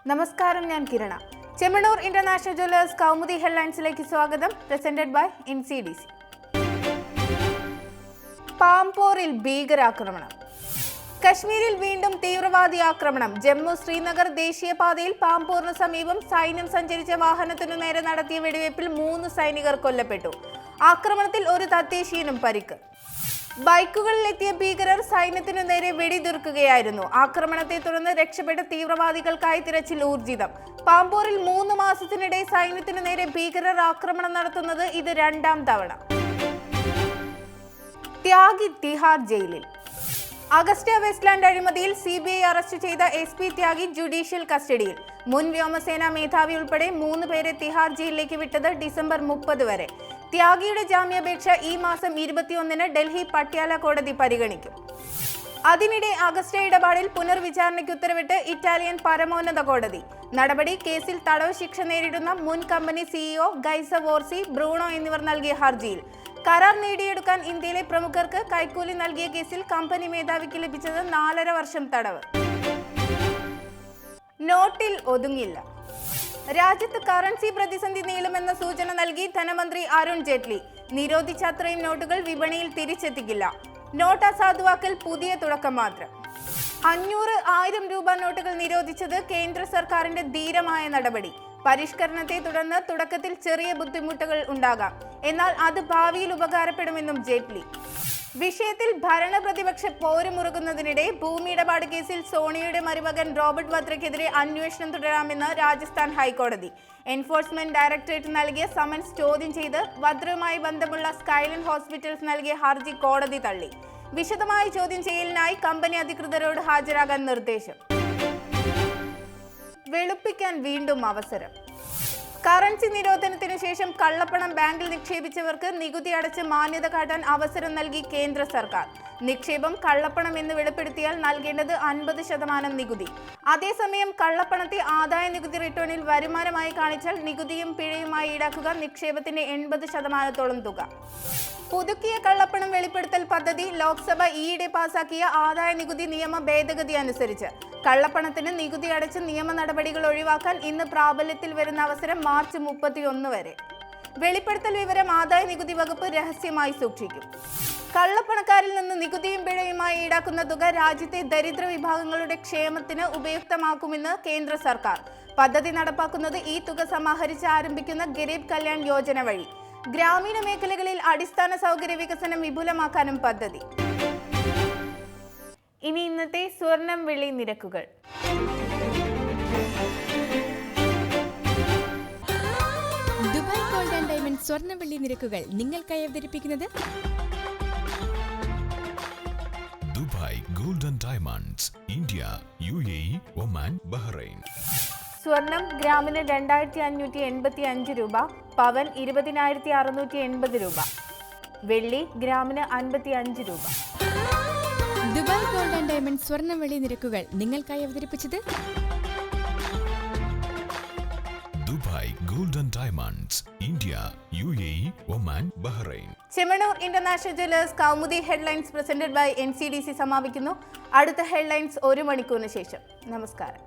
നമസ്കാരം, ഞാൻ Kirana. Chemmannur International Jewellers Kaumudi ഹെഡ്ലൈൻസിലേക്ക് സ്വാഗതം. Presented by NCDC. പാംപോറിൽ ഭീകരാക്രമണം. കശ്മീരിൽ വീണ്ടും തീവ്രവാദി ആക്രമണം. ജമ്മു ശ്രീനഗർ ദേശീയപാതയിൽ പാംപോറിന് സമീപം സൈന്യം സഞ്ചരിച്ച വാഹനത്തിനു നേരെ നടത്തിയ വെടിവയ്പിൽ 3 സൈനികർ കൊല്ലപ്പെട്ടു. ആക്രമണത്തിൽ ഒരു തദ്ദേശീയനും പരിക്ക്. ബൈക്കുകളിലെത്തിയ ഭീകരർ സൈന്യത്തിനു നേരെ വെടിയുതിർക്കുകയായിരുന്നു. ആക്രമണത്തെ തുടർന്ന് രക്ഷപ്പെട്ട തീവ്രവാദികൾക്കായി തിരച്ചിൽ ഊർജിതം. പാംപോറിൽ 3 മാസത്തിനിടെ സൈന്യത്തിനു നേരെ ഭീകരർ ആക്രമണം നടത്തുന്നത് ഇത് 2ാം തവണ. ത്യാഗി തിഹാർ ജയിലിൽ. അഗസ്റ്റ വെസ്റ്റ്ലാൻഡ് അഴിമതിയിൽ CBI അറസ്റ്റ് ചെയ്ത SP ത്യാഗി ജുഡീഷ്യൽ കസ്റ്റഡിയിൽ. മുൻ വ്യോമസേനാ മേധാവി ഉൾപ്പെടെ 3 പേരെ തിഹാർ ജയിലിലേക്ക് വിട്ടത് ഡിസംബർ 30 വരെ. ത്യാഗിയുടെ ജാമ്യാപേക്ഷ ഈ മാസം 21-ന് ഡൽഹി പട്യാല കോടതി പരിഗണിക്കും. അതിനിടെ അഗസ്റ്റ ഇടപാടിൽ പുനർവിചാരണയ്ക്ക് ഉത്തരവിട്ട് ഇറ്റാലിയൻ പരമോന്നത കോടതി. നടപടി കേസിൽ തടവ് ശിക്ഷ നേരിടുന്ന മുൻ കമ്പനി CEO ഗൈസ വോർസി, ബ്രൂണോ എന്നിവർ നൽകിയ ഹർജിയിൽ കരാർ നേടിയെടുക്കാൻ ഇന്ത്യയിലെ പ്രമുഖർക്ക് കൈക്കൂലി നൽകിയ കേസിൽ കമ്പനി മേധാവിക്ക് ലഭിച്ചത് 4.5 വർഷം തടവ്. നോട്ടിൽ ഒതുങ്ങില്ല. രാജ്യത്ത് കറൻസി പ്രതിസന്ധി നീളുമെന്ന സൂചന നൽകി ധനമന്ത്രി അരുൺ ജെയ്റ്റ്ലി. നിരോധിച്ച അത്രയും നോട്ടുകൾ വിപണിയിൽ തിരിച്ചെത്തിക്കില്ല. നോട്ട് അസാധുവാക്കൽ പുതിയ തുടക്കം മാത്രം. 500, 1000 രൂപ നോട്ടുകൾ നിരോധിച്ചത് കേന്ദ്ര സർക്കാരിന്റെ ധീരമായ നടപടി. പരിഷ്കരണത്തെ തുടർന്ന് തുടക്കത്തിൽ ചെറിയ ബുദ്ധിമുട്ടുകൾ ഉണ്ടാകാം, എന്നാൽ അത് ഭാവിയിൽ ഉപകാരപ്പെടുമെന്നും ജെയ്റ്റ്ലി. വിഷയത്തിൽ ഭരണ പ്രതിപക്ഷ പോരുമുറുകുന്നതിനിടെ ഭൂമി ഇടപാട് കേസിൽ സോണിയുടെ മരുമകൻ റോബർട്ട് വദ്രയ്ക്കെതിരെ അന്വേഷണം തുടരാമെന്ന് രാജസ്ഥാൻ ഹൈക്കോടതി. എൻഫോഴ്സ്മെന്റ് ഡയറക്ടറേറ്റ് നൽകിയ സമൻസ് ചോദ്യം ചെയ്ത് വദ്രയുമായി ബന്ധമുള്ള സ്കൈലൻ ഹോസ്പിറ്റൽസ് നൽകിയ ഹർജി കോടതി തള്ളി. വിശദമായ ചോദ്യം ചെയ്യലിനായി കമ്പനി അധികൃതരോട് ഹാജരാകാൻ നിർദ്ദേശം. വെളുപ്പിക്കാൻ വീണ്ടും അവസരം. കറൻസി നിരോധനത്തിനു ശേഷം കള്ളപ്പണം ബാങ്കിൽ നിക്ഷേപിച്ചവർക്ക് നികുതി അടച്ച് മാന്യത കാട്ടാൻ അവസരം നൽകി കേന്ദ്ര സർക്കാർ. നിക്ഷേപം കള്ളപ്പണം എന്ന് വെളിപ്പെടുത്തിയാൽ നൽകേണ്ടത് 50% നികുതി. അതേസമയം കള്ളപ്പണത്തെ ആദായ നികുതി റിട്ടേണിൽ വരുമാനമായി കാണിച്ചാൽ നികുതിയും പിഴയുമായി ഈടാക്കുക നിക്ഷേപത്തിന്റെ 80%-ഓളം തുക. പുതുക്കിയ കള്ളപ്പണം വെളിപ്പെടുത്തൽ പദ്ധതി ലോക്സഭ ഈയിടെ പാസാക്കിയ ആദായ നികുതി നിയമ ഭേദഗതി അനുസരിച്ച് കള്ളപ്പണത്തിന് നികുതി അടച്ച് നിയമ നടപടികൾ ഒഴിവാക്കാൻ ഇന്ന് പ്രാബല്യത്തിൽ വരുന്ന അവസരം മാർച്ച് 31 വരെ. വെളിപ്പെടുത്തൽ വിവരം ആദായ നികുതി വകുപ്പ് രഹസ്യമായി സൂക്ഷിക്കും. കള്ളപ്പണക്കാരിൽ നിന്ന് നികുതിയും പിഴയുമായി ഈടാക്കുന്ന തുക രാജ്യത്തെ ദരിദ്ര വിഭാഗങ്ങളുടെ ക്ഷേമത്തിന് ഉപയുക്തമാക്കുമെന്ന് കേന്ദ്ര സർക്കാർ. പദ്ധതി നടപ്പാക്കുന്നത് ഈ തുക സമാഹരിച്ച് ആരംഭിക്കുന്ന ഗരീബ് കല്യാൺ യോജന വഴി. ഗ്രാമീണ മേഖലകളിൽ അടിസ്ഥാന സൗകര്യ വികസനം വിപുലമാക്കാനും പദ്ധതി. ഇനി ഇന്നത്തെ സ്വർണം വെള്ളി നിരക്കുകൾ. ദുബായ് ഗോൾഡ് ആൻഡ് ഡയമണ്ട് സ്വർണം വെള്ളി നിരക്കുകൾ നിങ്ങൾക്കായി അവതരിപ്പിക്കുന്നത് Dubai gold and diamonds, India, UAE, Oman, Bahrain. സ്വർണം ഗ്രാമിന് 2585 രൂപ, പവൻ 20,680 രൂപ, വെള്ളി ഗ്രാമിന് 55 രൂപ. ദുബായ് ഗോൾഡ് ആൻഡ് ഡയമണ്ട് സ്വർണം വെള്ളി നിരക്കുകൾ നിങ്ങൾക്കായി അവതരിപ്പിച്ചത് Dubai gold and diamonds, India, UAE, Oman, Bahrain. Chemmannur International Jewellers Kaumudi headlines presented by NCDC സമാപിക്കുന്നു. അടുത്ത ഹെഡ്ലൈൻസ് 1 മണിക്കൂറിന് ശേഷം. നമസ്കാരം.